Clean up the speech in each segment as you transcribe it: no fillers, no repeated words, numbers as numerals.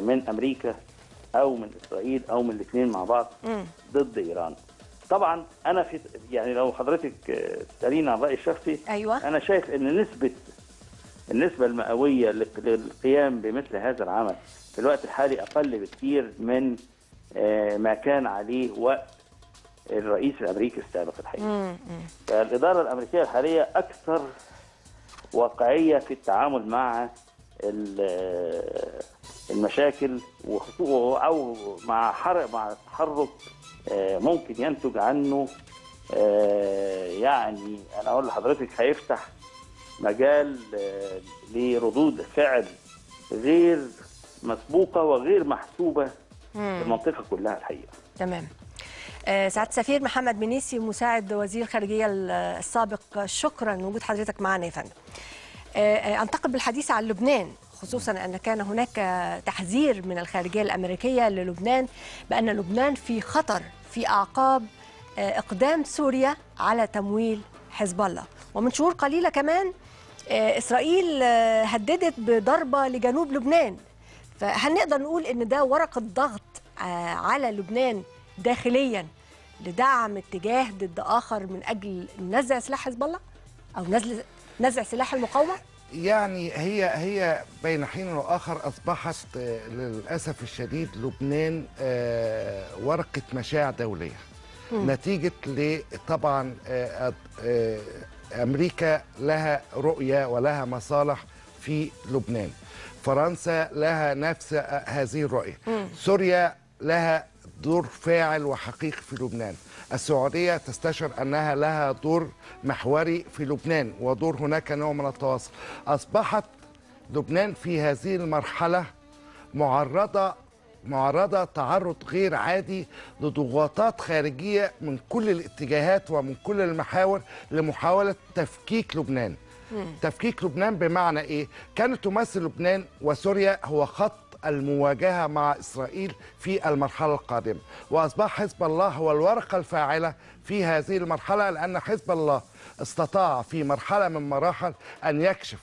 من امريكا او من اسرائيل او من الاثنين مع بعض ضد ايران. طبعا انا يعني لو حضرتك تساليني عن رايي الشخصي، ايوه، انا شايف ان النسبه المئويه للقيام بمثل هذا العمل في الوقت الحالي اقل بكثير من ما كان عليه وقت الرئيس الامريكي السابق الحقيقه. فالاداره الامريكيه الحاليه اكثر واقعيه في التعامل مع المشاكل او مع تحرك ممكن ينتج عنه يعني انا اقول لحضرتك هيفتح مجال لردود فعل غير مسبوقه وغير محسوبه في المنطقه كلها الحقيقه. تمام. سعادة السفير محمد منيسي مساعد وزير الخارجيه السابق، شكرا لوجود حضرتك معنا يا فندم. انتقل بالحديث عن لبنان، خصوصا أن كان هناك تحذير من الخارجية الأمريكية للبنان بأن لبنان في خطر في أعقاب إقدام سوريا على تمويل حزب الله. ومن شهور قليلة كمان إسرائيل هددت بضربة لجنوب لبنان. فهل نقدر نقول أن ده ورقة ضغط على لبنان داخليا لدعم اتجاه ضد آخر من أجل نزع سلاح حزب الله أو نزع سلاح المقاومة؟ يعني هي بين حين وآخر أصبحت للأسف الشديد لبنان ورقة مشاع دولية نتيجة طبعا أمريكا لها رؤية ولها مصالح في لبنان، فرنسا لها نفس هذه الرؤية، سوريا لها دور فاعل وحقيقي في لبنان، السعودية تستشعر أنها لها دور محوري في لبنان ودور هناك نوع من التواصل. أصبحت لبنان في هذه المرحلة معرضة تعرض غير عادي لضغوطات خارجية من كل الاتجاهات ومن كل المحاور لمحاولة تفكيك لبنان. تفكيك لبنان بمعنى إيه؟ كانت تمثل لبنان وسوريا هو خط المواجهة مع إسرائيل في المرحلة القادمة، وأصبح حزب الله هو الورقة الفاعلة في هذه المرحلة، لأن حزب الله استطاع في مرحلة من مراحل أن يكشف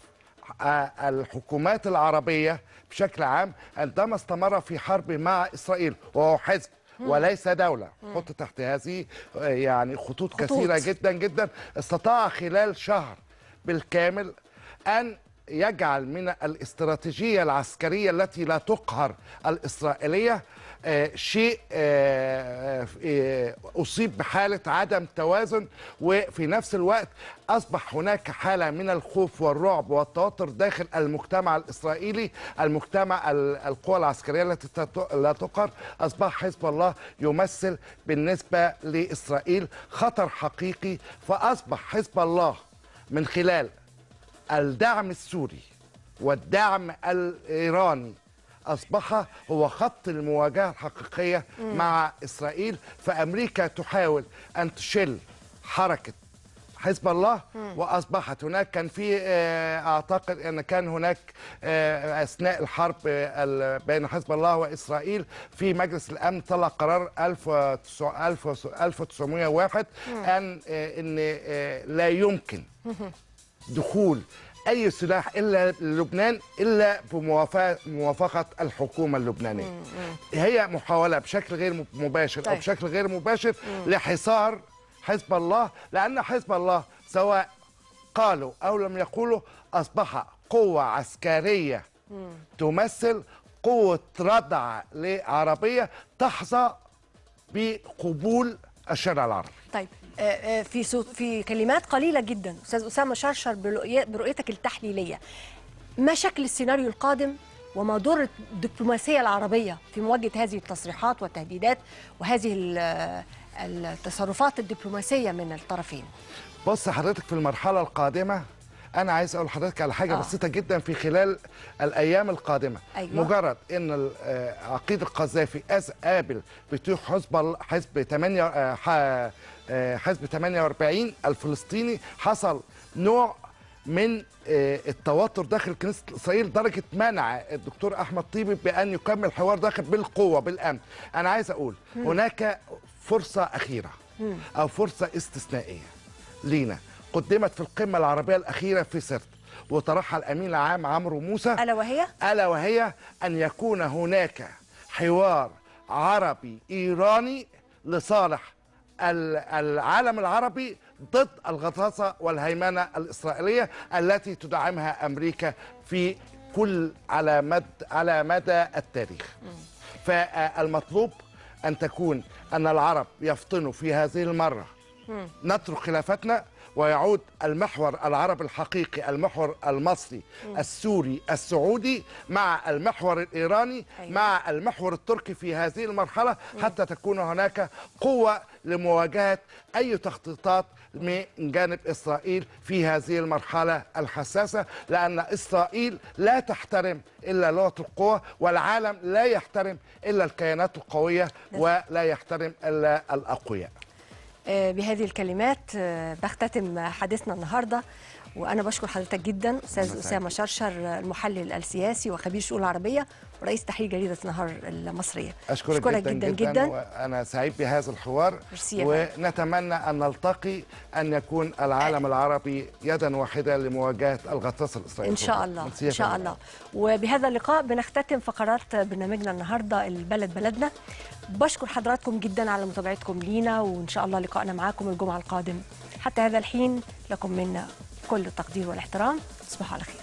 الحكومات العربية بشكل عام عندما استمر في حرب مع إسرائيل، وهو حزب وليس دولة. حط تحت هذه يعني خطوط كثيرة جدا جدا. استطاع خلال شهر بالكامل أن يجعل من الاستراتيجية العسكرية التي لا تقهر الإسرائيلية شيء أصيب بحالة عدم توازن، وفي نفس الوقت أصبح هناك حالة من الخوف والرعب والتوتر داخل المجتمع الإسرائيلي، المجتمع القوى العسكرية التي لا تقهر. أصبح حزب الله يمثل بالنسبة لإسرائيل خطر حقيقي، فأصبح حزب الله من خلال الدعم السوري والدعم الإيراني أصبح هو خط المواجهة الحقيقية مع إسرائيل. فأمريكا تحاول أن تشل حركة حزب الله، وأصبحت هناك كان في أعتقد أن كان هناك أثناء الحرب بين حزب الله وإسرائيل في مجلس الأمن طلع قرار 1901 أن لا يمكن دخول أي سلاح إلا للبنان إلا بموافقة الحكومة اللبنانية. هي محاولة بشكل غير مباشر أو بشكل غير مباشر لحصار حزب الله، لأن حزب الله سواء قالوا أو لم يقولوا أصبح قوة عسكرية تمثل قوة ردع عربية تحظى بقبول الشارع العربي. طيب في كلمات قليلة جدا أستاذ أسامة شرشر برؤيتك التحليلية، ما شكل السيناريو القادم وما دور الدبلوماسية العربية في مواجهة هذه التصريحات والتهديدات وهذه التصرفات الدبلوماسية من الطرفين؟ بص حضرتك، في المرحلة القادمة أنا عايز أقول لحضرتك على حاجة بسيطة جدا في خلال الأيام القادمة. مجرد أن عقيد القذافي قابل بتوع حزب 48 الفلسطيني، حصل نوع من التوتر داخل كنيسة إسرائيل لدرجة منع الدكتور أحمد طيبي بأن يكمل الحوار داخل بالقوة بالأمن. أنا عايز أقول هناك فرصة أخيرة أو فرصة استثنائية لينا قدمت في القمة العربية الأخيرة في سرت، وطرحها الأمين العام عمرو موسى، ألا وهي أن يكون هناك حوار عربي إيراني لصالح العالم العربي ضد الغطرسة والهيمنة الإسرائيلية التي تدعمها أمريكا في كل على مدى التاريخ. فالمطلوب أن تكون أن العرب يفطنوا في هذه المرة، نترك خلافاتنا ويعود المحور العربي الحقيقي، المحور المصري السوري السعودي مع المحور الإيراني مع المحور التركي في هذه المرحلة، حتى تكون هناك قوة لمواجهة أي تخطيطات من جانب إسرائيل في هذه المرحلة الحساسة، لأن إسرائيل لا تحترم إلا لغة القوة، والعالم لا يحترم إلا الكيانات القوية ولا يحترم إلا الأقوياء. بهذه الكلمات بختتم حديثنا النهارده، وانا بشكر حضرتك جدا استاذ اسامه شرشر، المحلل السياسي وخبير الشؤون العربيه ورئيس تحرير جريده النهار المصريه. أشكرك جدا, جدا وأنا سعيد بهذا الحوار، ونتمنى أن نلتقي، أن يكون العالم العربي يدا واحدة لمواجهة الغطرسة الإسرائيلية إن شاء الله إن شاء الله. وبهذا اللقاء بنختتم فقرات برنامجنا النهارده البلد بلدنا. بشكر حضراتكم جدا على متابعتكم لينا، وإن شاء الله لقاءنا معاكم الجمعة القادم. حتى هذا الحين لكم منا كل التقدير والاحترام. تصبحوا على خير.